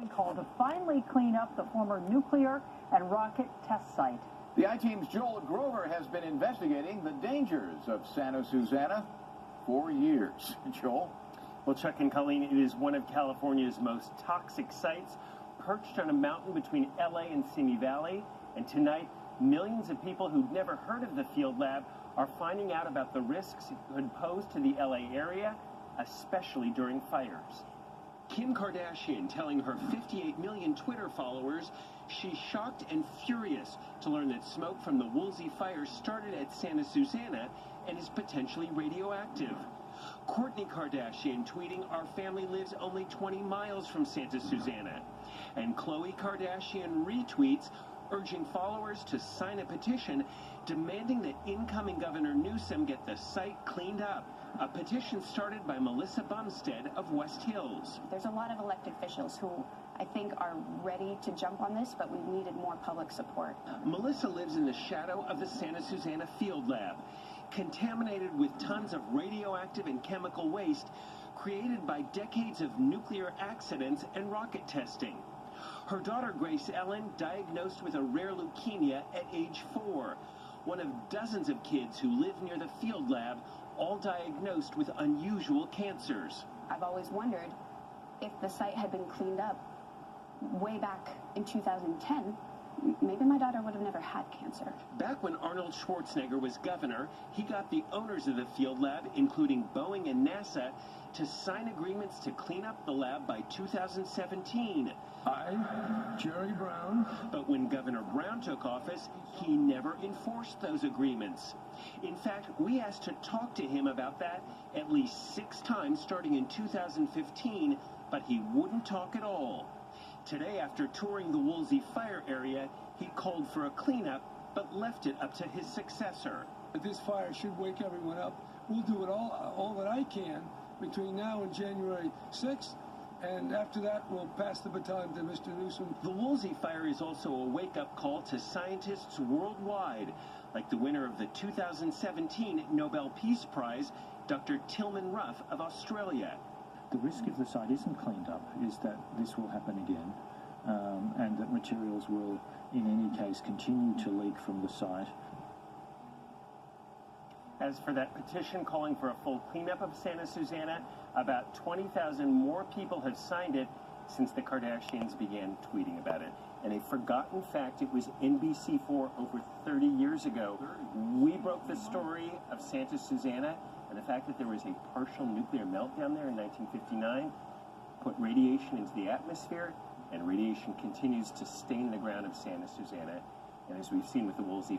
Call to finally clean up the former nuclear and rocket test site. The I-Team's Joel Grover has been investigating the dangers of Santa Susana for years. Joel? Well, Chuck and Colleen, it is one of California's most toxic sites, perched on a mountain between LA and Simi Valley. And tonight, millions of people who'd never heard of the field lab are finding out about the risks it could pose to the LA area, especially during fires. Kim Kardashian telling her 58 million Twitter followers she's shocked and furious to learn that smoke from the Woolsey fire started at Santa Susana and is potentially radioactive. Kourtney Kardashian tweeting, "Our family lives only 20 miles from Santa Susana." And Khloe Kardashian retweets, urging followers to sign a petition demanding that incoming Governor Newsom get the site cleaned up. A petition started by Melissa Bumstead of West Hills. There's a lot of elected officials who I think are ready to jump on this, but we needed more public support. Melissa lives in the shadow of the Santa Susana field lab, contaminated with tons of radioactive and chemical waste created by decades of nuclear accidents and rocket testing. Her daughter, Grace Ellen, diagnosed with a rare leukemia at age 4, one of dozens of kids who live near the field lab, all diagnosed with unusual cancers. I've always wondered if the site had been cleaned up way back in 2010, maybe my daughter would have never had cancer. Back when Arnold Schwarzenegger was governor, he got the owners of the field lab, including Boeing and NASA, to sign agreements to clean up the lab by 2017. I, Jerry Brown. But when Governor Brown took office, he never enforced those agreements. In fact, we asked to talk to him about that at least 6 times starting in 2015, but he wouldn't talk at all. Today, after touring the Woolsey fire area, he called for a cleanup, but left it up to his successor. This fire should wake everyone up. We'll do it all that I can between now and January 6th. And after that, we'll pass the baton to Mr. Newsom. The Woolsey fire is also a wake-up call to scientists worldwide, like the winner of the 2017 Nobel Peace Prize, Dr. Tilman Ruff of Australia. The risk if the site isn't cleaned up is that this will happen again, and that materials will, in any case, continue to leak from the site. As for that petition calling for a full cleanup of Santa Susana, about 20,000 more people have signed it since the Kardashians began tweeting about it. And a forgotten fact, it was NBC4 over 30 years ago. We broke the story of Santa Susana, and the fact that there was a partial nuclear meltdown there in 1959 put radiation into the atmosphere, and radiation continues to stain the ground of Santa Susana. And as we've seen with the Woolsey